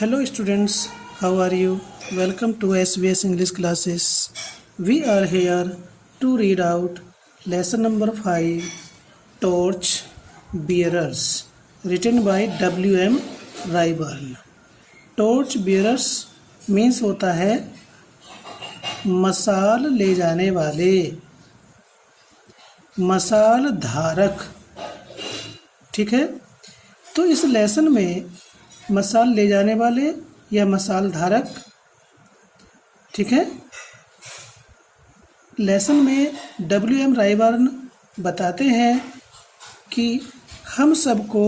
Hello students, how are you? Welcome to SBS English classes. We are here to read out lesson number 5, Torch Bearers, written by W.M. Rayburn. Torch Bearers means होता है मसाल ले जाने वाले, मसाल धारक। ठीक है, तो इस लेसन में मसाल ले जाने वाले या मसाल धारक, ठीक है, लेसन में W.M. रायबर्न बताते हैं कि हम सबको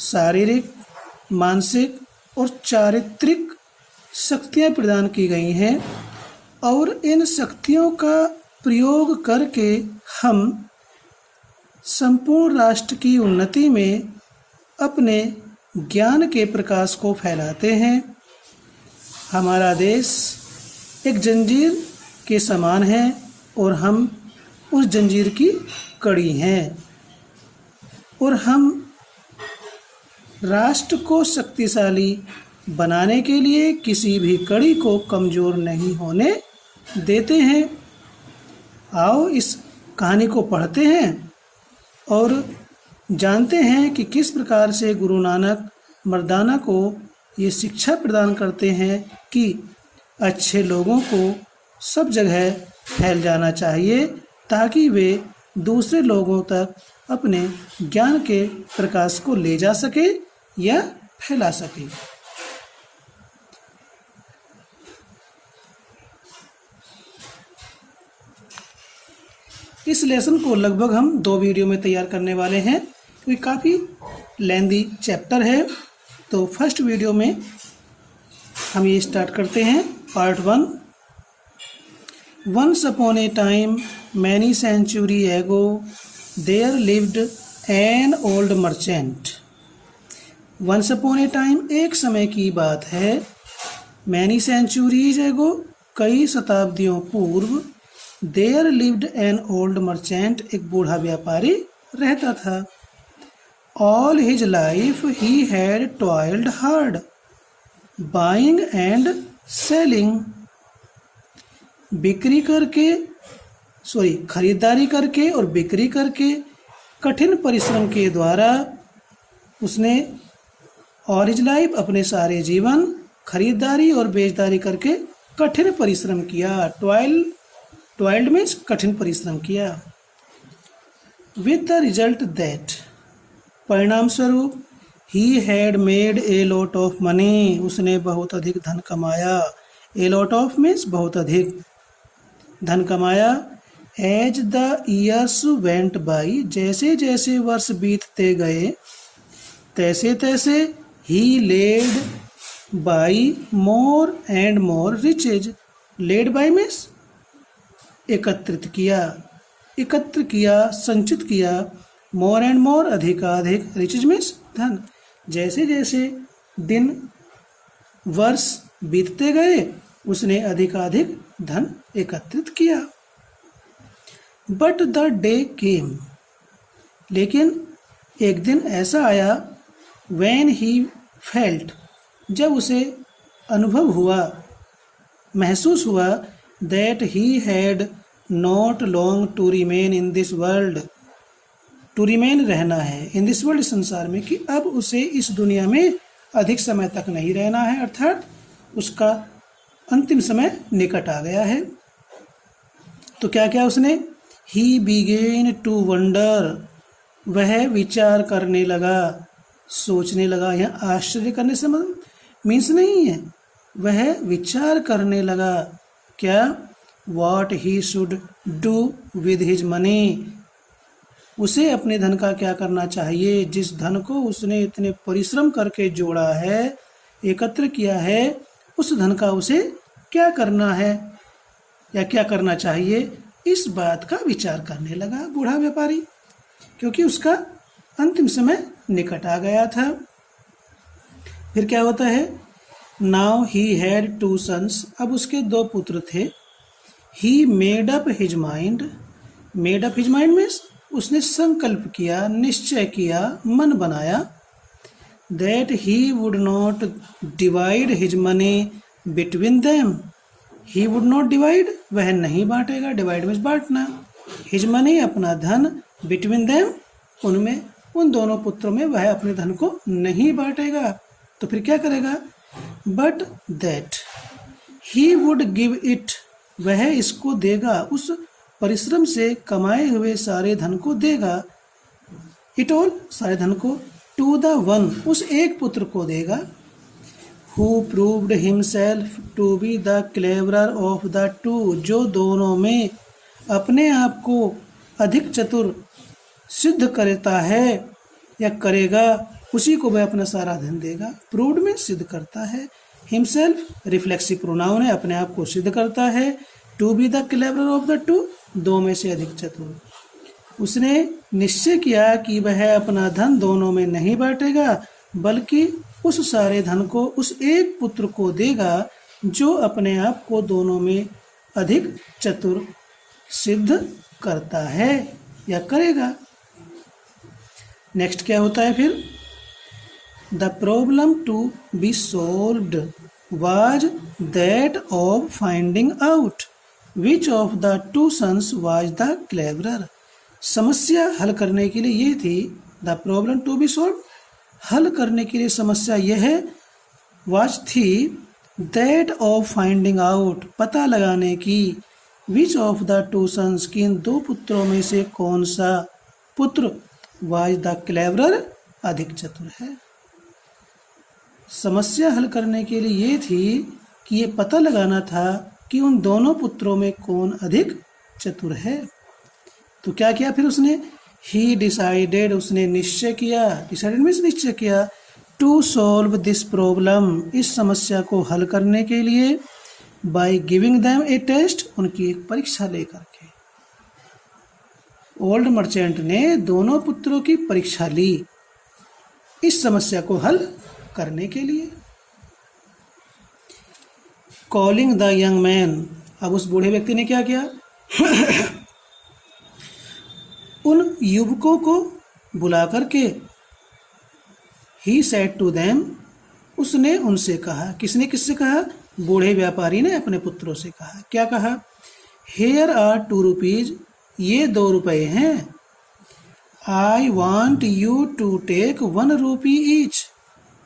शारीरिक, मानसिक और चारित्रिक शक्तियाँ प्रदान की गई हैं और इन शक्तियों का प्रयोग करके हम संपूर्ण राष्ट्र की उन्नति में अपने ज्ञान के प्रकाश को फैलाते हैं। हमारा देश एक जंजीर के समान है और हम उस जंजीर की कड़ी हैं और हम राष्ट्र को शक्तिशाली बनाने के लिए किसी भी कड़ी को कमज़ोर नहीं होने देते हैं। आओ इस कहानी को पढ़ते हैं और जानते हैं कि किस प्रकार से गुरु नानक मर्दाना को ये शिक्षा प्रदान करते हैं कि अच्छे लोगों को सब जगह फैल जाना चाहिए ताकि वे दूसरे लोगों तक अपने ज्ञान के प्रकाश को ले जा सके या फैला सके। इस लेसन को लगभग हम 2 वीडियो में तैयार करने वाले हैं क्योंकि काफ़ी लेंदी चैप्टर है। तो फर्स्ट वीडियो में हम ये स्टार्ट करते हैं part 1। Once upon a time many century ago there lived an old merchant. Once upon a time एक समय की बात है, मैनी सेंचुरीज एगो कई शताब्दियों पूर्व, there lived an old merchant एक बूढ़ा व्यापारी रहता था। All his life he had toiled hard, buying and selling. खरीदारी करके और बिक्री करके कठिन परिश्रम के द्वारा उसने ऑल हिज लाइफ अपने सारे जीवन खरीदारी और बेचदारी करके कठिन परिश्रम किया। टॉयल्ड मीन्स कठिन परिश्रम किया। विद द रिजल्ट दैट परिणाम स्वरूप he had made a lot of money उसने बहुत अधिक धन कमाया। ए लॉट ऑफ मीन्स बहुत अधिक धन कमाया। As the years went by जैसे जैसे वर्ष बीतते गए तैसे तैसे ही led by more and more riches. Led by means एकत्र किया, संचित किया। मोर एंड मोर अधिकाधिक, रिचेज मीन्स धन। जैसे जैसे दिन वर्ष बीतते गए उसने अधिकाधिक धन एकत्रित किया। बट द डे केम लेकिन एक दिन ऐसा आया, व्हेन ही फेल्ट जब उसे अनुभव हुआ, महसूस हुआ, that he had not long to remain in this world, to remain रहना है, इन दिस वर्ल्ड संसार में, कि अब उसे इस दुनिया में अधिक समय तक नहीं रहना है, अर्थात उसका अंतिम समय निकट आ गया है। तो क्या क्या उसने, ही बिगेन टू वंडर वह विचार करने लगा, सोचने लगा। यहाँ आश्चर्य करने से मीन्स नहीं है, वह विचार करने लगा क्या, what he should do with his money उसे अपने धन का क्या करना चाहिए, जिस धन को उसने इतने परिश्रम करके जोड़ा है, एकत्र किया है, उस धन का उसे क्या करना है या क्या करना चाहिए, इस बात का विचार करने लगा बूढ़ा व्यापारी, क्योंकि उसका अंतिम समय निकट आ गया था। फिर क्या होता है, नाउ ही हैड 2 sons अब उसके 2 पुत्र थे। He made up his mind means उसने संकल्प किया, निश्चय किया, मन बनाया, that he would not divide his money between them. He would not divide, वह नहीं बांटेगा, divide मीन्स बांटना, his money अपना धन, between them उनमें, उन दोनों पुत्रों में वह अपने धन को नहीं बांटेगा। तो फिर क्या करेगा? But that he would give it, वह इसको देगा, उस परिश्रम से कमाए हुए सारे धन को देगा, it all सारे धन को, to the one उस एक पुत्र को देगा, who proved himself to be the cleverer of the two, जो दोनों में अपने आप को अधिक चतुर सिद्ध करता है या करेगा, उसी को वह अपना सारा धन देगा। प्रूव्ड में सिद्ध करता है, हिमसेल्फ रिफ्लेक्सिव प्रोनाउन है, अपने आप को सिद्ध करता है, to be the cleverer of the two, दो में से अधिक चतुर। उसने निश्चय किया कि वह अपना धन दोनों में नहीं बांटेगा, बल्कि उस सारे धन को उस एक पुत्र को देगा जो अपने आप को दोनों में अधिक चतुर सिद्ध करता है या करेगा। नेक्स्ट क्या होता है फिर? The problem to be solved was that of finding out which of the two sons was the cleverer. समस्या हल करने के लिए ये थी, the problem to be solve, हल करने के लिए समस्या यह है, वाज थी, दैट ऑफ फाइंडिंग आउट, पता लगाने की, which of the two sons, की इन दो पुत्रों में से कौन सा पुत्र, वाज द क्लेवरर, अधिक चतुर है। समस्या हल करने के लिए ये थी कि ये पता लगाना था कि उन दोनों पुत्रों में कौन अधिक चतुर है। तो क्या किया फिर उसने? ही डिसाइडेड, उसने निश्चय किया, डिसाइडेड मीन्स निश्चय किया, टू सॉल्व दिस प्रॉब्लम, इस समस्या को हल करने के लिए, by giving them a test, उनकी एक परीक्षा लेकर के। ओल्ड मर्चेंट ने दोनों पुत्रों की परीक्षा ली इस समस्या को हल करने के लिए। कॉलिंग द यंग मैन, अब उस बूढ़े व्यक्ति ने क्या किया? उन युवकों को बुला करके, ही सेड टू देम, उसने उनसे कहा, किसने किससे कहा? बूढ़े व्यापारी ने अपने पुत्रों से कहा। क्या कहा? हेयर आर 2 रुपीज, ये 2 रुपये हैं। I want you to take 1 rupee each,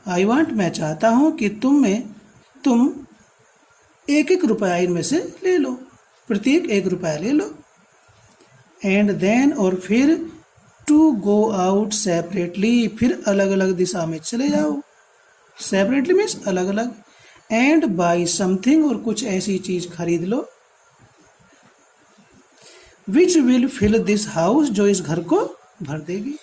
I want, मैं चाहता हूं कि तुम 1-1 रुपया इनमें से ले लो, प्रत्येक 1 रुपया ले लो। एंड देन, और फिर, टू गो आउट सेपरेटली, फिर अलग अलग दिशा में चले जाओ। सेपरेटली मीन्स अलग अलग। एंड बाई समथिंग, और कुछ ऐसी चीज खरीद लो, which will fill this house, जो इस घर को भर देगी।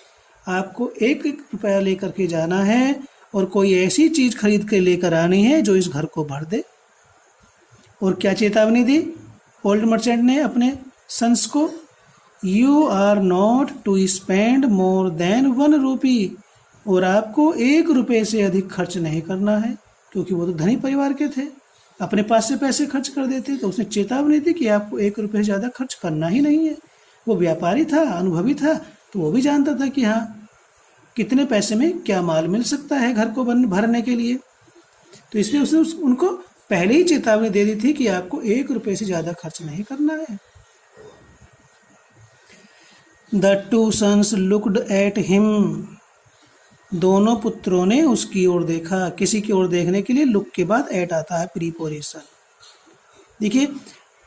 आपको 1-1 रुपया लेकर के जाना है और कोई ऐसी चीज खरीद के लेकर आनी है जो इस घर को भर दे। और क्या चेतावनी दी ओल्ड मर्चेंट ने अपने सन्स को? You are not to spend more than 1 rupee, और आपको 1 रुपये से अधिक खर्च नहीं करना है, क्योंकि वो तो धनी परिवार के थे, अपने पास से पैसे खर्च कर देते। तो उसने चेतावनी दी कि आपको 1 रुपये से ज़्यादा खर्च करना ही नहीं है। वो व्यापारी था, अनुभवी था, तो वो भी जानता था कि हाँ कितने पैसे में क्या माल मिल सकता है घर को भरने के लिए। तो इसलिए उसने उनको पहले ही चेतावनी दे दी थी कि आपको 1 रुपये से ज़्यादा खर्च नहीं करना है। The 2 sons looked at him, दोनों पुत्रों ने उसकी ओर देखा। किसी की ओर देखने के लिए लुक के बाद एट आता है, प्रीपोजिशन। देखिए,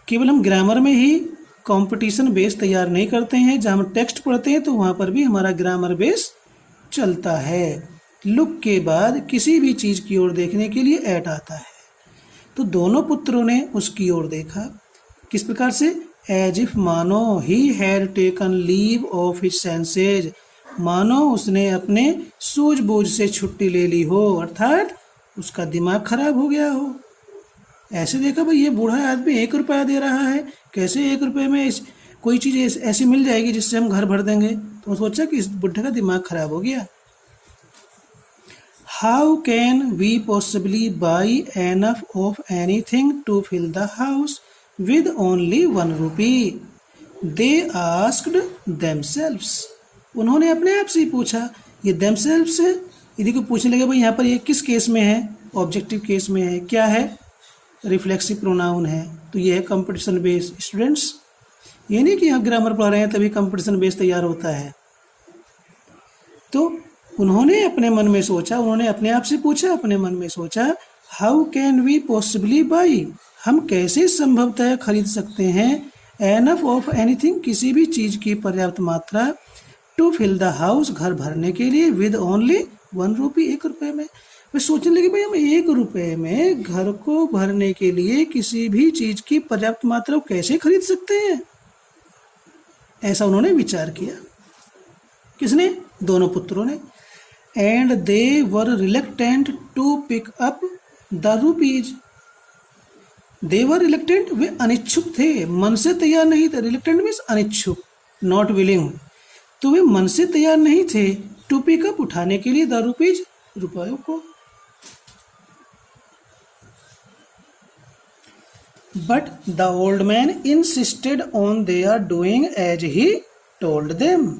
केवल हम ग्रामर में ही कंपटीशन बेस तैयार नहीं करते हैं, जहाँ हम टेक्स्ट पढ़ते हैं तो वहाँ पर भी हमारा ग्रामर बेस चलता है। लुक के बाद किसी भी चीज़ की ओर देखने के लिए एट आता है। तो दोनों पुत्रों ने उसकी ओर देखा, किस प्रकार से? एज इफ, मानो, he had taken leave of his senses, मानो उसने अपने सूझबूझ से छुट्टी ले ली हो, अर्थात उसका दिमाग खराब हो गया हो। ऐसे देखा भाई ये बूढ़ा आदमी 1 रुपया दे रहा है, कैसे 1 रुपये में कोई चीज़ ऐसी मिल जाएगी जिससे हम घर भर देंगे। तो सोचा कि इस बुढ़े का दिमाग खराब हो गया। How can we possibly buy enough of anything to fill the house with only 1 rupee, they asked themselves, उन्होंने अपने आप से ही पूछा। ये देमसेल्व्स यदि कोई पूछने लगे भाई यहाँ पर ये किस केस में है, ऑब्जेक्टिव केस में है, क्या है, रिफ्लेक्सिव प्रोनाउन है, तो ये है कंपटीशन बेस। स्टूडेंट्स, ये नहीं कि हम ग्रामर पढ़ रहे हैं तभी कंपटीशन बेस तैयार होता है। तो उन्होंने अपने मन में सोचा, उन्होंने अपने आप से पूछा, अपने मन में सोचा, how can we possibly buy, हम कैसे संभवतः खरीद सकते हैं, एनफ ऑफ एनीथिंग, किसी भी चीज की पर्याप्त मात्रा, टू फिल द हाउस, घर भरने के लिए, विद ओनली 1 रुपी, 1 रुपये में। वे सोचने लगे भाई हम 1 रुपये में घर को भरने के लिए किसी भी चीज की पर्याप्त मात्रा कैसे खरीद सकते हैं, ऐसा उन्होंने विचार किया। किसने? दोनों पुत्रों ने। And they were reluctant to pick up the rupees, they were reluctant, वे अनिच्छुक थे, मन से तैयार नहीं थे। रिलेक्टेंट मीन्स अनिच्छुक, नॉट विलिंग, तो वे मन से तैयार नहीं थे टू पिक अप, उठाने के लिए, द रुपीज, रुपयों को। But the old man insisted on their doing as he told them,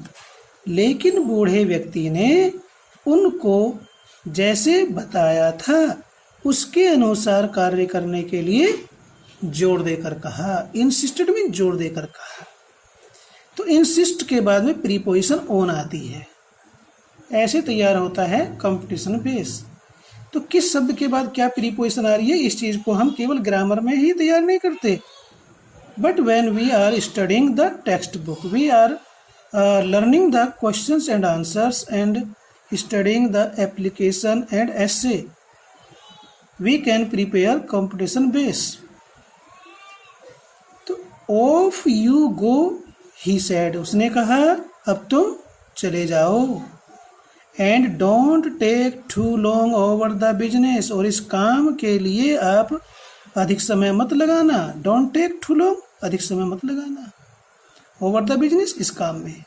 लेकिन बूढ़े व्यक्ति ने उनको जैसे बताया था उसके अनुसार कार्य करने के लिए जोर देकर कहा। इंसिस्टेड मीन जोर देकर कहा। तो इंसिस्ट के बाद में प्रीपोजिशन ऑन आती है, ऐसे तैयार होता है कंपटीशन बेस। तो किस शब्द के बाद क्या प्रीपोजिशन आ रही है, इस चीज को हम केवल ग्रामर में ही तैयार नहीं करते, but when we are studying the text book, we are learning the questions and answers and studying the application and essay, we can prepare competition base. तो off you go, he said, उसने कहा अब तुम चले जाओ। And don't take too long over the business, और इस काम के लिए आप अधिक समय मत लगाना। डोंट टेक टू लॉन्ग, अधिक समय मत लगाना ओवर द बिजनेस, इस काम में।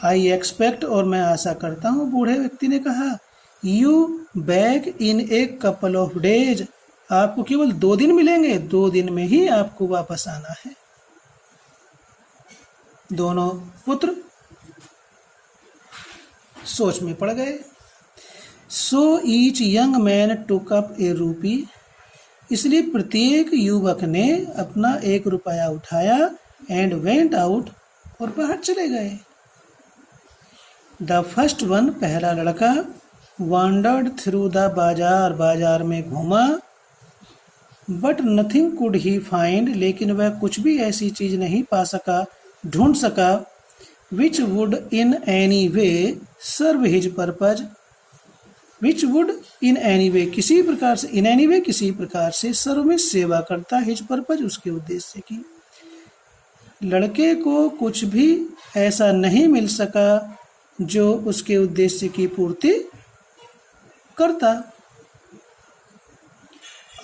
आई एक्सपेक्ट, और मैं आशा करता हूँ, बूढ़े व्यक्ति ने कहा, you back in a couple of days, आपको केवल 2 दिन मिलेंगे, 2 दिन में ही आपको वापस आना है। दोनों पुत्र सोच में पड़ गए। So each young man took up a rupee, इसलिए प्रत्येक युवक ने अपना 1 रुपया उठाया, एंड वेंट आउट, और बाहर चले गए। द फर्स्ट वन, पहला लड़का, वांडर्ड थ्रू द बाजार, बाजार में घूमा, but nothing could he find, लेकिन वह कुछ भी ऐसी चीज नहीं पा सका, ढूंढ सका, which would in any way serve his purpose, which would in any way, किसी प्रकार से, इन एनी वे, किसी प्रकार से, सर्व में सेवा करता, हिज पर्पज, उसके उद्देश्य की। लड़के को कुछ भी ऐसा नहीं मिल सका जो उसके उद्देश्य की पूर्ति करता।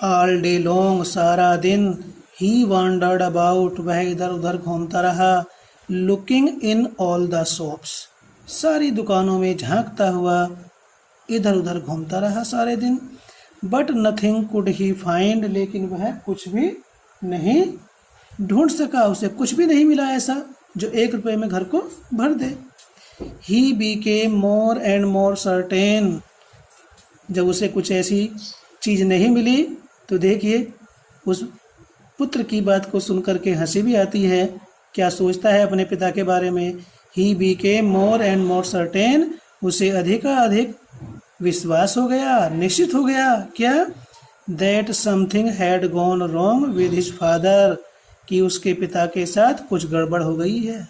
ऑल डे लॉन्ग, सारा दिन, ही वॉन्डर्ड अबाउट, वह इधर उधर घूमता रहा, looking in all the shops, सारी दुकानों में झांकता हुआ इधर उधर घूमता रहा सारे दिन। But nothing could he find, लेकिन वह कुछ भी नहीं ढूंढ सका, उसे कुछ भी नहीं मिला ऐसा जो 1 रुपये में घर को भर दे। He became more and more certain, जब उसे कुछ ऐसी चीज नहीं मिली तो देखिए उस पुत्र की बात को सुनकर के हंसी भी आती है। क्या सोचता है अपने पिता के बारे में? He became more and more certain, उसे अधिक विश्वास हो गया, निश्चित हो गया क्या? That something had gone wrong with his father, कि उसके पिता के साथ कुछ गड़बड़ हो गई है।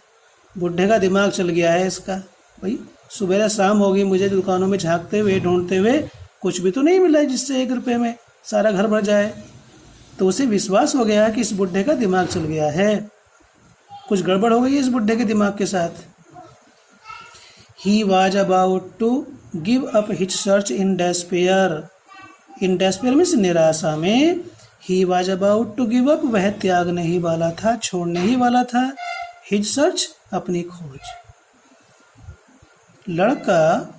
बुढ़े का दिमाग चल गया है इसका, भाई सुबह शाम होगी, मुझे दुकानों में झांकते हुए ढूंढते हुए कुछ भी तो नहीं मिला है जिससे 1 रुपये में सारा घर भर जाए। तो उसे विश्वास हो गया कि इस बुढ़े का दिमाग चल गया है, कुछ गड़बड़ हो गई है इस बुढ़े के दिमाग के साथ। He was about to give up his search in despair, in despair means निराशा में। He was about to give up, वह त्यागने ही वाला था, छोड़ने ही वाला था, हिज सर्च, अपनी खोज। लड़का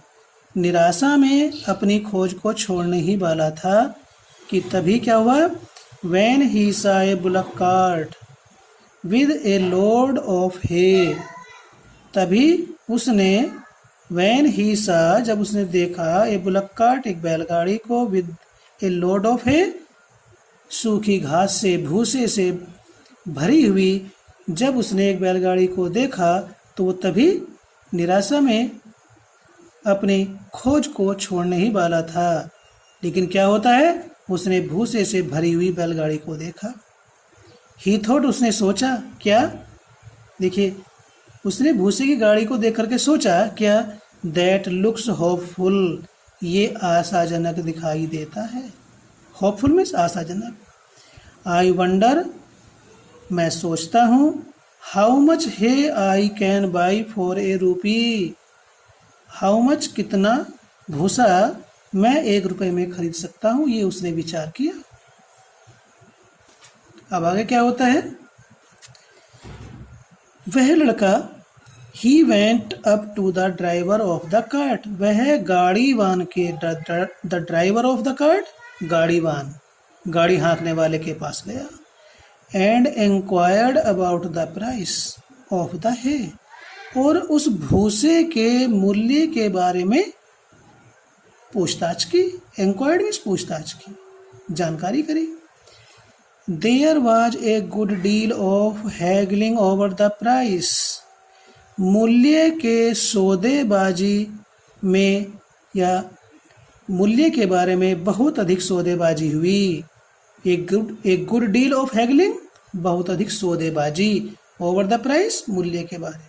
निराशा में अपनी खोज को छोड़ने ही वाला था कि तभी क्या हुआ? When he saw a bullock cart with a load of hay, तभी उसने When he saw, जब उसने देखा, ए बुलक कार्ट, एक बैलगाड़ी को, विद ए लोड ऑफ है, सूखी घास से, भूसे से भरी हुई, जब उसने एक बैलगाड़ी को देखा तो वो तभी निराशा में अपनी खोज को छोड़ने ही वाला था। लेकिन क्या होता है, उसने भूसे से भरी हुई बैलगाड़ी को देखा। ही थॉट, उसने सोचा, क्या, देखिए, उसने भूसे की गाड़ी को देख करके सोचा क्या, दैट लुक्स होपफुल, ये आशाजनक दिखाई देता है। होपफुल मीन्स आशाजनक। आई वंडर, मैं सोचता हूँ, हाउ मच है I can buy for a रूपी, हाउ मच, कितना, भूसा मैं 1 रुपए में खरीद सकता हूँ, ये उसने विचार किया। अब आगे क्या होता है, वह लड़का, he went up to the driver of the cart, वह गाड़ीवान के, the driver of the cart, गाड़ीवान, गाड़ी हाँकने वाले के पास गया। And inquired about the price of the hay, और उस भूसे के मूल्य के बारे में पूछताछ की। इंक्वायर्ड मीन्स पूछताछ की, जानकारी करी। There was a good deal of haggling over the price, मूल्य के सौदेबाजी में या मूल्य के बारे में बहुत अधिक सौदेबाजी हुई। एक गुड डील ऑफ हैगलिंग, बहुत अधिक सौदेबाजी, ओवर द प्राइस, मूल्य के बारे में।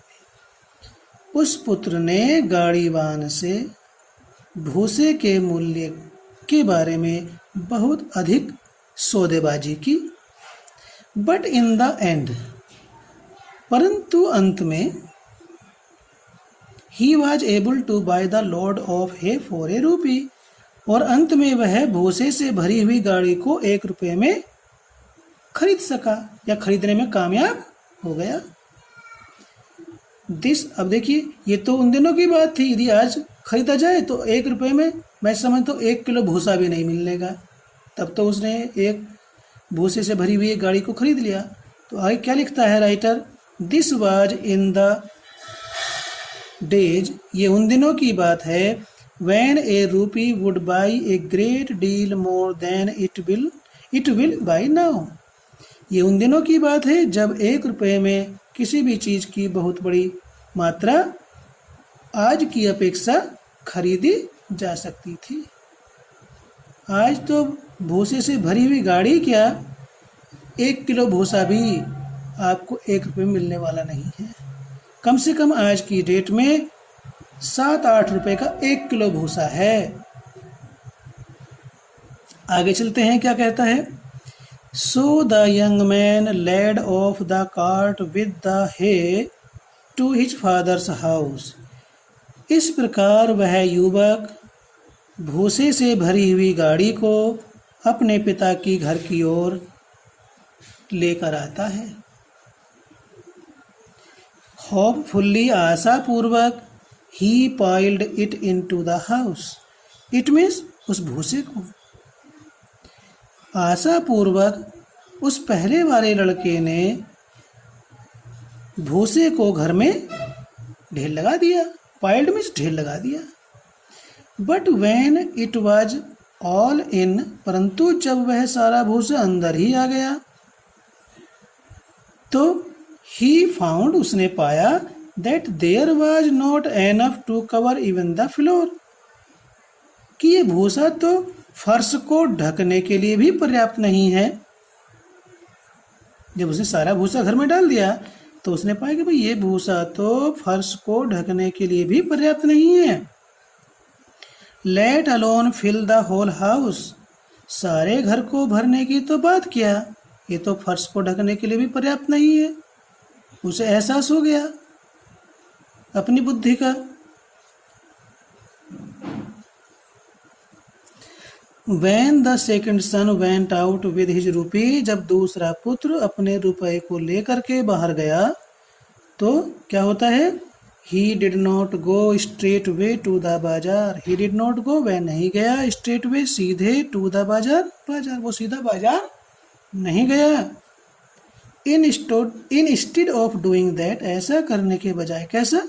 उस पुत्र ने गाड़ीवान से भूसे के मूल्य के बारे में बहुत अधिक सौदेबाजी की। बट इन द एंड, परंतु अंत में, he was able to buy the load of hay for a rupee, और अंत में वह भूसे से भरी हुई गाड़ी को 1 रुपये में खरीद सका या खरीदने में कामयाब हो गया। अब देखिए, ये तो उन दिनों की बात थी, यदि आज खरीदा जाए तो 1 रुपये में, मैं समझता हूँ 1 किलो भूसा भी नहीं मिलने का। तब तो उसने एक भूसे से भरी हुई एक गाड़ी को खरीद लिया। तो आगे क्या लिखता है writer, this was in the days, ये उन दिनों की बात है, when a rupee would buy a great deal more than it will buy now, ये उन दिनों की बात है जब 1 रुपये में किसी भी चीज़ की बहुत बड़ी मात्रा आज की अपेक्षा खरीदी जा सकती थी। आज तो भूसे से भरी हुई गाड़ी क्या, 1 किलो भूसा भी आपको 1 रुपये में मिलने वाला नहीं है। कम से कम आज की डेट में 7-8 रुपए का 1 किलो भूसा है। आगे चलते हैं, क्या कहता है, so the young man led off the cart with the hay to his father's house, इस प्रकार वह युवक भूसे से भरी हुई गाड़ी को अपने पिता की घर की ओर लेकर आता है। होपफुल्ली, आशापूर्वक, he piled it into the house, it means उस भूसे को, आशापूर्वक उस पहले वाले लड़के ने भूसे को घर में ढेर लगा दिया। पाइल्ड मीन्स ढेर लगा दिया। But when it was all in, परंतु जब वह सारा भूसा अंदर ही आ गया तो ही फाउंड, उसने पाया, that there was not enough to cover even the floor, कि ये भूसा तो फर्श को ढकने के लिए भी पर्याप्त नहीं है। जब उसने सारा भूसा घर में डाल दिया तो उसने पाया कि भाई ये भूसा तो फर्श को ढकने के लिए भी पर्याप्त नहीं है। Let alone fill the whole house, सारे घर को भरने की तो बात क्या, ये तो फर्श को ढकने के लिए भी पर्याप्त नहीं है। उसे एहसास हो गया अपनी बुद्धि का। When the second son went out with his rupee, जब दूसरा पुत्र अपने रुपए को लेकर के बाहर गया तो क्या होता है, he did not go straight way to the बाजार, he did not go, वह नहीं गया straight way, सीधे to the बाजार, बाजार, वो सीधा बाजार नहीं गया। instead of doing that, ऐसा करने के बजाय, कैसा,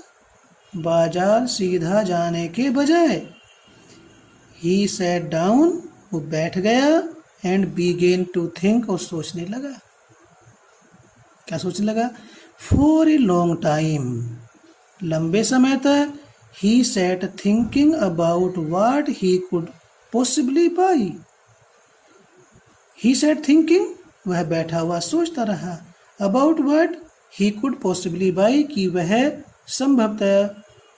बाजार सीधा जाने के बजाय। ही सैट डाउन, वो बैठ गया, एंड बिगेन टू थिंक, और सोचने लगा। क्या सोचने लगा? फॉर ए लॉन्ग टाइम, लंबे समय तक। He sat thinking about what he could possibly by. He sat thinking, वह बैठा हुआ सोचता रहा। About what he could possibly by, कि वह संभवतः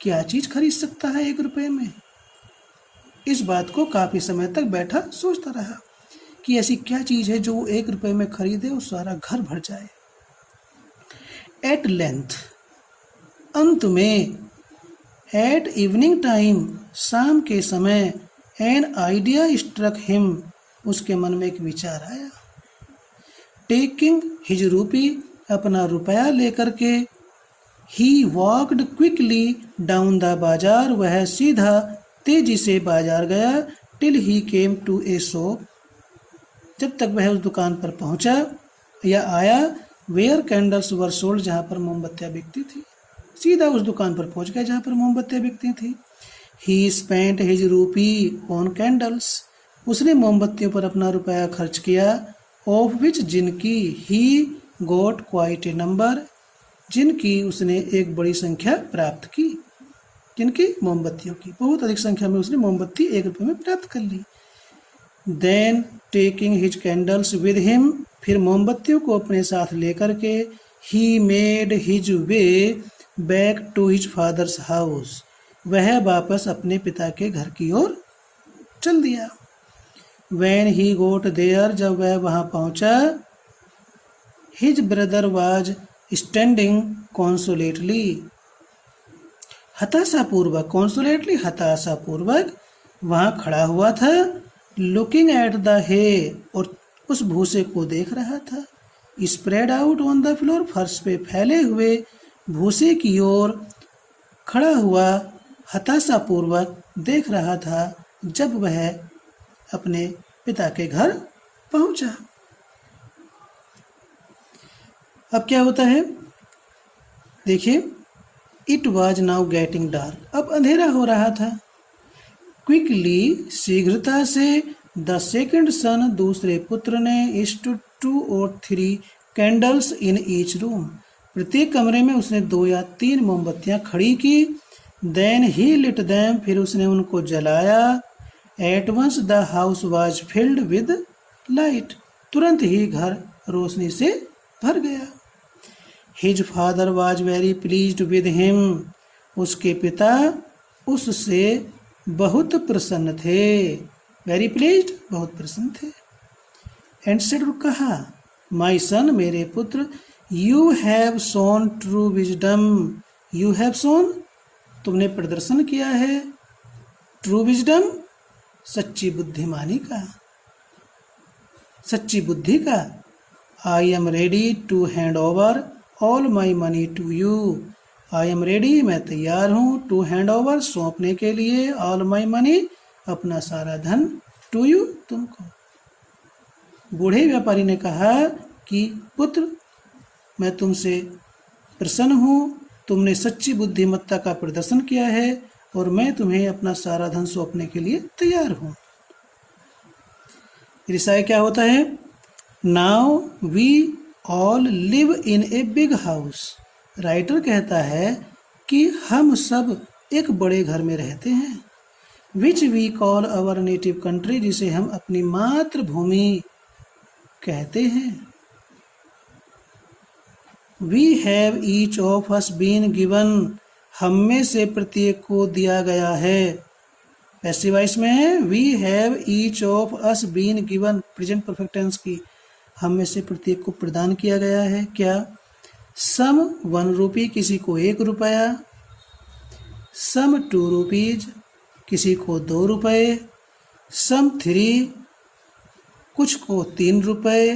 क्या चीज खरीद सकता है 1 रुपये में। इस बात को काफी समय तक बैठा सोचता रहा कि ऐसी क्या चीज है जो वो 1 रुपये में खरीदे और सारा घर भर जाए। एट लेंथ, अंत में। एट इवनिंग टाइम, शाम के समय। एन आइडिया स्ट्रक हिम, उसके मन में एक विचार आया। टेकिंग हिज रूपी, अपना रुपया लेकर के। He walked quickly down the bazaar, वह सीधा तेजी से बाजार गया। Till he came to a shop, जब तक वह उस दुकान पर पहुंचा या आया। वेयर कैंडल्स वर सोल्ड, जहाँ पर मोमबत्तियाँ बिकती थी। सीधा उस दुकान पर पहुंच गया जहाँ पर मोमबत्तियाँ बिकती थी। ही स्पेंट हिज रूपी ऑन कैंडल्स, उसने मोमबत्तियों पर अपना रुपया खर्च किया। ऑफ विच, जिनकी। ही गोट क्वाइट ए नंबर, जिनकी उसने एक बड़ी संख्या प्राप्त की। जिनकी? मोमबत्तियों की बहुत अधिक संख्या में उसने मोमबत्ती 1 रुपये में प्राप्त कर ली। Then taking his candles with him, फिर मोमबत्तियों को अपने साथ लेकर के। He made his way back to his father's house, वह वापस अपने पिता के घर की ओर चल दिया। When he got there, जब वह वहां पहुंचा। His brother was standing consolately, हताशापूर्वक। consolately, हताशापूर्वक वहां खड़ा हुआ था। Looking at the hay, और उस भूसे को देख रहा था। Spread out on the floor, फर्श पे फैले हुए भूसे की ओर खड़ा हुआ हताशापूर्वक देख रहा था जब वह अपने पिता के घर पहुंचा। अब क्या होता है देखिए। It was now getting dark, अब अंधेरा हो रहा था। क्विकली, शीघ्रता से। द सेकंड सन, दूसरे पुत्र ने। Stood 2 or 3 candles in each room, प्रत्येक कमरे में उसने 2 या 3 मोमबत्तियां खड़ी की। देन ही लिट देम, फिर उसने उनको जलाया। At once the house was filled with light, तुरंत ही घर रोशनी से भर गया। His father was very pleased with him, उसके पिता उससे बहुत प्रसन्न थे। वेरी प्लीज्ड, बहुत प्रसन्न थे। एंड सेड, कहा, माई सन, मेरे पुत्र, you have shown true wisdom, you have shown, तुमने प्रदर्शन किया है। ट्रू विजडम, सच्ची बुद्धिमानी का, सच्ची बुद्धि का। I am ready to hand over all my money to you, I am ready, मैं तैयार हूँ। टू हैंड ओवर, सौंपने के लिए। ऑल माई मनी, अपना सारा धन। टू यू, तुमको। बूढ़े व्यापारी ने कहा कि पुत्र, मैं तुमसे प्रसन्न हूँ, तुमने सच्ची बुद्धिमत्ता का प्रदर्शन किया है और मैं तुम्हें अपना सारा धन सौंपने के लिए तैयार हूँ। रिसाई क्या होता है? Now we all live in a big house, writer कहता है कि हम सब एक बड़े घर में रहते हैं। Which we call our native country, जिसे हम अपनी मातृभूमि कहते हैं। We have each of us been given, हम में से प्रत्येक को दिया गया है। पैसिव वॉइस में है, we have each of us been given, present perfect tense की, हम में से प्रत्येक को प्रदान किया गया है। क्या? सम 1 रुपी, किसी को 1 रुपया। सम 2 रुपीज, किसी को 2 रुपये। सम 3, कुछ को 3 रुपये।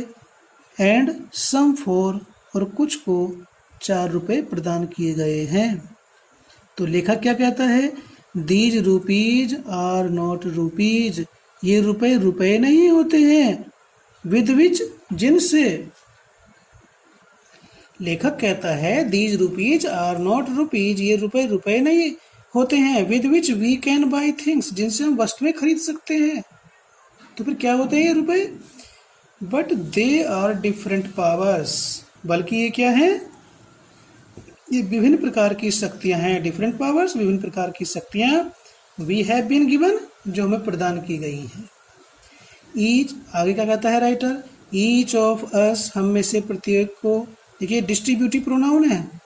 एंड सम 4, और कुछ को 4 रुपये प्रदान किए गए हैं। तो लेखक क्या कहता है? These rupees are not rupees, ये रुपए रुपए नहीं होते हैं। विद विच, जिनसे। लेखक कहता है these rupees are not rupees, ये रुपए नहीं होते हैं, with which we can buy things, जिनसे हम वस्तुएं खरीद सकते हैं। तो फिर क्या होते हैं ये रुपए? But they are different powers, बल्कि ये क्या है? ये विभिन्न प्रकार की शक्तियां हैं। डिफरेंट पावर्स, विभिन्न प्रकार की शक्तियां। वी हैव बीन गिवन, जो हमें प्रदान की गई हैं। ईच, आगे क्या कहता है राइटर? ईच ऑफ अस, हम में से प्रत्येक को। देखिए डिस्ट्रीब्यूटिव प्रोनाउन है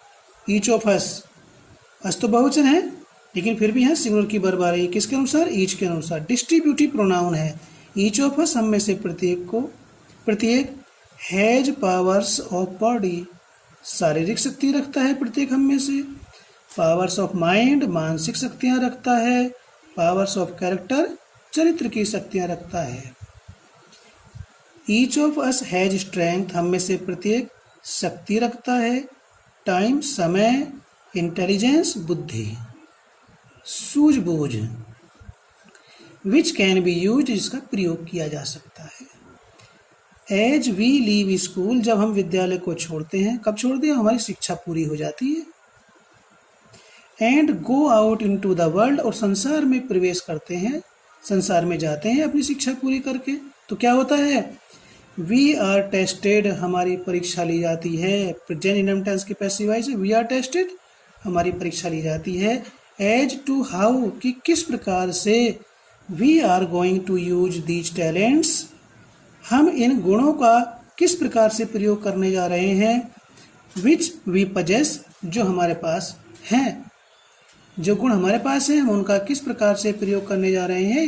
ईच ऑफ अस तो बहुवचन है, लेकिन फिर भी यहाँ सिंगुलर की बार बार है। किसके अनुसार? ईच के अनुसार। डिस्ट्रीब्यूटिव प्रोनाउन है। ईच ऑफ अस, हम में से प्रत्येक को, प्रत्येक हैज पावर्स ऑफ बॉडी, शारीरिक शक्ति रखता है प्रत्येक हम में से। पावर्स ऑफ माइंड, मानसिक शक्तियाँ रखता है। पावर्स ऑफ कैरेक्टर, चरित्र की शक्तियाँ रखता है। Each of us has strength, हम में से प्रत्येक शक्ति रखता है। टाइम, समय। इंटेलिजेंस, बुद्धि, सूझबूझ। विच कैन बी यूज, जिसका प्रयोग किया जा सकता है। एज वी लीव स्कूल, जब हम विद्यालय को छोड़ते हैं, कब छोड़ते हैं? हमारी शिक्षा पूरी हो जाती है। And go out into the world, और संसार में प्रवेश करते हैं, संसार में जाते हैं अपनी शिक्षा पूरी करके। तो क्या होता है? वी आर टेस्टेड, हमारी परीक्षा ली जाती है। प्रेजेंट इंडेफिनिट टेंस के पैसिव वॉइस है वी आर टेस्टेड, हमारी परीक्षा ली जाती है। एज टू हाउ, कि किस प्रकार से। We are going to use these talents, हम इन गुणों का किस प्रकार से प्रयोग करने जा रहे हैं। विच वी पजेस, जो हमारे पास हैं, जो गुण हमारे पास हैं, हम उनका किस प्रकार से प्रयोग करने जा रहे हैं।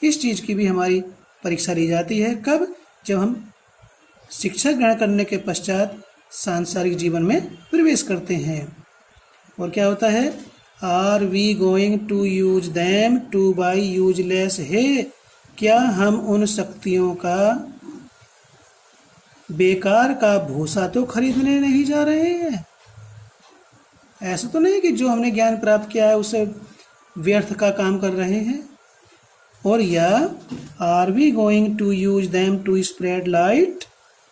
इस चीज़ की भी हमारी परीक्षा ली जाती है। कब? जब हम शिक्षा ग्रहण करने के पश्चात सांसारिक जीवन में प्रवेश करते हैं। और क्या होता है? Are we going to use them to buy useless, है क्या हम उन शक्तियों का बेकार का भूसा तो खरीदने नहीं जा रहे हैं? ऐसा तो नहीं कि जो हमने ज्ञान प्राप्त किया है उसे व्यर्थ का काम कर रहे हैं। और या are we going to use them to spread light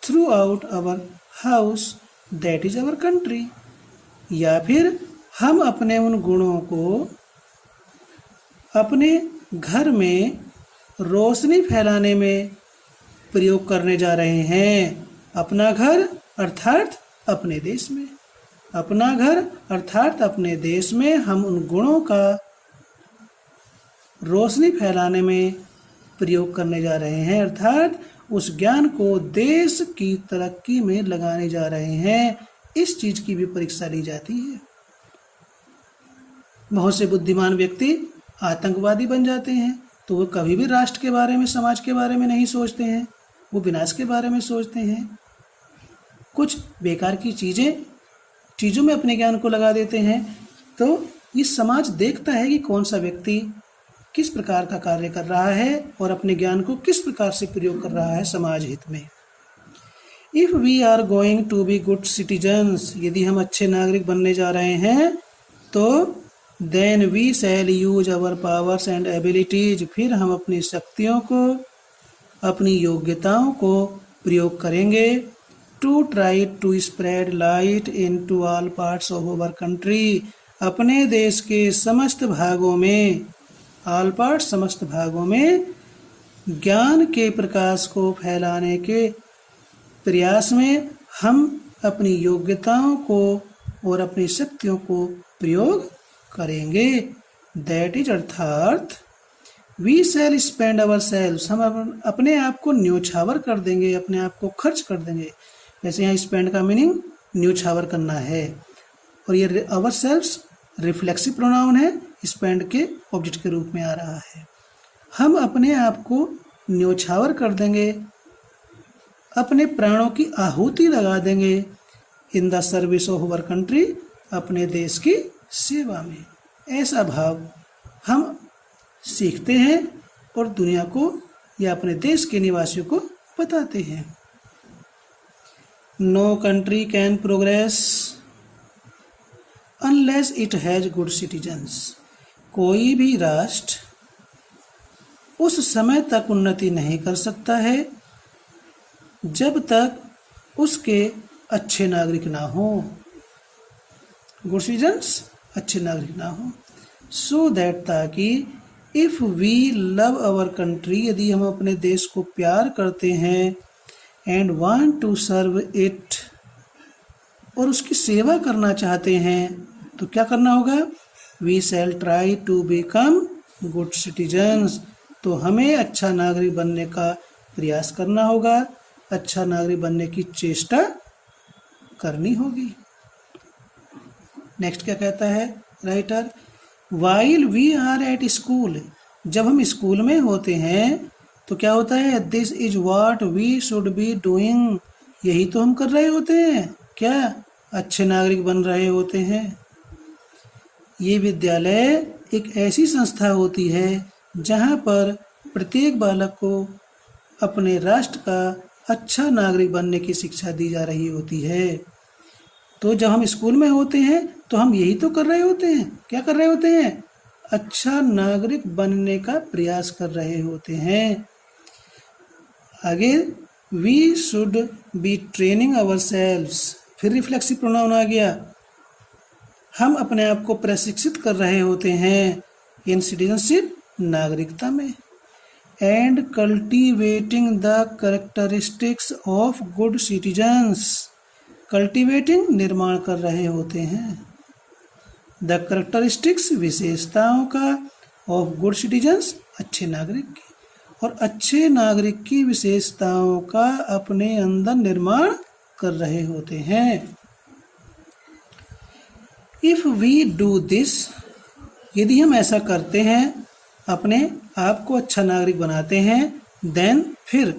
throughout our house, that is our country, या फिर हम अपने उन गुणों को अपने घर में रोशनी फैलाने में प्रयोग करने जा रहे हैं। अपना घर अर्थात अपने देश में, अपना घर अर्थात अपने देश में हम उन गुणों का रोशनी फैलाने में प्रयोग करने जा रहे हैं, अर्थात उस ज्ञान को देश की तरक्की में लगाने जा रहे हैं। इस चीज की भी परीक्षा ली जाती है। बहुत से बुद्धिमान व्यक्ति आतंकवादी बन जाते हैं, तो वो कभी भी राष्ट्र के बारे में, समाज के बारे में नहीं सोचते हैं, वो विनाश के बारे में सोचते हैं। कुछ बेकार की चीज़ों में अपने ज्ञान को लगा देते हैं। तो ये समाज देखता है कि कौन सा व्यक्ति किस प्रकार का कार्य कर रहा है और अपने ज्ञान को किस प्रकार से प्रयोग कर रहा है समाज हित में। If we are going to be good citizens, यदि हम अच्छे नागरिक बनने जा रहे हैं, तो then we shall use our powers and abilities, फिर हम अपनी शक्तियों को, अपनी योग्यताओं को प्रयोग करेंगे। To try to spread light into all parts of our country, अपने देश के समस्त भागों में, ऑल पार्ट समस्त भागों में ज्ञान के प्रकाश को फैलाने के प्रयास में हम अपनी योग्यताओं को और अपनी शक्तियों को प्रयोग करेंगे। दैट इज अर्थात we shall spend ourselves, हम अपने आप को न्योछावर कर देंगे, अपने आप को खर्च कर देंगे। वैसे यहाँ स्पेंड का मीनिंग न्योछावर करना है, और ये अवर सेल्व्स रिफ्लेक्सिव प्रोनाउन है, स्पेंड के ऑब्जेक्ट के रूप में आ रहा है। हम अपने आप को न्योछावर कर देंगे, अपने प्राणों की आहुति लगा देंगे in the service of our country, अपने देश की सेवा में। ऐसा भाव हम सीखते हैं और दुनिया को या अपने देश के निवासियों को बताते हैं। No country can progress unless it has good citizens, कोई भी राष्ट्र उस समय तक उन्नति नहीं कर सकता है जब तक उसके अच्छे नागरिक ना हो, गुड सिटीजन्स अच्छे नागरिक ना हो। सो दैट, ताकि if we love our country, यदि हम अपने देश को प्यार करते हैं, and want to serve it, और उसकी सेवा करना चाहते हैं, तो क्या करना होगा? We shall try to become good citizens, तो हमें अच्छा नागरिक बनने का प्रयास करना होगा, अच्छा नागरिक बनने की चेष्टा करनी होगी। नेक्स्ट क्या कहता है writer? While we are at school, जब हम स्कूल में होते हैं तो क्या होता है? This is what we should be doing, यही तो हम कर रहे होते हैं, क्या? अच्छे नागरिक बन रहे होते हैं। ये विद्यालय एक ऐसी संस्था होती है जहाँ पर प्रत्येक बालक को अपने राष्ट्र का अच्छा नागरिक बनने की शिक्षा दी जा रही होती है। तो जब हम स्कूल में होते हैं तो हम यही तो कर रहे होते हैं, क्या कर रहे होते हैं? अच्छा नागरिक बनने का प्रयास कर रहे होते हैं। आगे, we should be training ourselves, फिर रिफ्लेक्सिव प्रोनाउन आ गया, हम अपने आप को प्रशिक्षित कर रहे होते हैं इन सिटीजनशिप, नागरिकता में, and cultivating the characteristics of good citizens, cultivating निर्माण कर रहे होते हैं, द कैरेक्टरिस्टिक्स विशेषताओं का, ऑफ गुड सिटीजन्स अच्छे नागरिक की, और अच्छे नागरिक की विशेषताओं का अपने अंदर निर्माण कर रहे होते हैं। इफ वी डू दिस, यदि हम ऐसा करते हैं, अपने आप को अच्छा नागरिक बनाते हैं, देन फिर,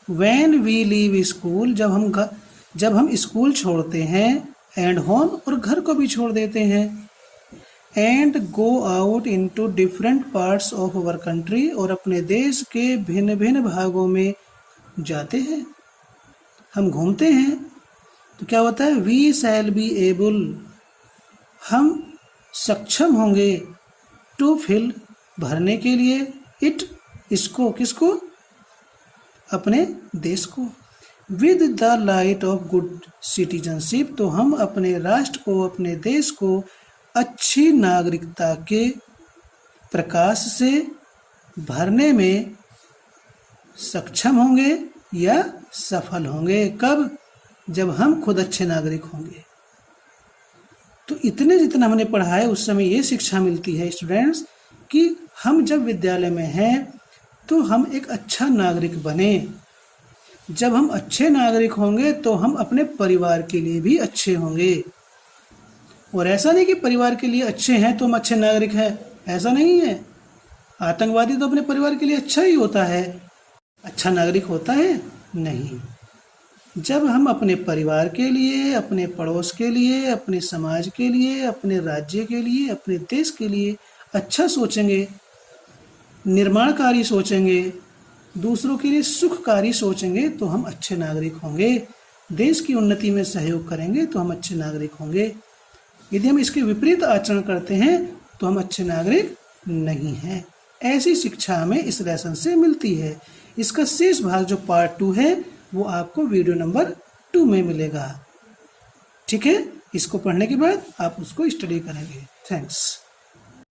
व्हेन वी लीव स्कूल, जब हम स्कूल छोड़ते हैं, एंड होम, और घर को भी छोड़ देते हैं, and go out into different parts of our country, और अपने देश के भिन्न भिन्न भागों में जाते हैं, हम घूमते हैं, तो क्या होता है? वी शैल बी एबल, हम सक्षम होंगे, टू फिल, भरने के लिए, इट, इसको, किसको? अपने देश को, with the light of good citizenship, तो हम अपने राष्ट्र को, अपने देश को अच्छी नागरिकता के प्रकाश से भरने में सक्षम होंगे या सफल होंगे। कब? जब हम खुद अच्छे नागरिक होंगे। तो इतने जितना हमने पढ़ा है उस समय ये शिक्षा मिलती है स्टूडेंट्स कि हम जब विद्यालय में हैं तो हम एक अच्छा नागरिक बने। जब हम अच्छे नागरिक होंगे तो हम अपने परिवार के लिए भी अच्छे होंगे, और ऐसा नहीं कि परिवार के लिए अच्छे हैं तो हम अच्छे नागरिक हैं, ऐसा नहीं है। आतंकवादी तो अपने परिवार के लिए अच्छा ही होता है, अच्छा नागरिक होता है नहीं। जब हम अपने परिवार के लिए, अपने पड़ोस के लिए, अपने समाज के लिए, अपने राज्य के लिए, अपने देश के लिए अच्छा सोचेंगे, निर्माणकारी सोचेंगे, दूसरों के लिए सुखकारी सोचेंगे तो हम अच्छे नागरिक होंगे। देश की उन्नति में सहयोग करेंगे तो हम अच्छे नागरिक होंगे। यदि हम इसके विपरीत आचरण करते हैं तो हम अच्छे नागरिक नहीं हैं। ऐसी शिक्षा हमें इस लेसन से मिलती है। इसका शेष भाग जो पार्ट 2 है वो आपको वीडियो नंबर 2 में मिलेगा। ठीक है, इसको पढ़ने के बाद आप उसको स्टडी करेंगे। थैंक्स।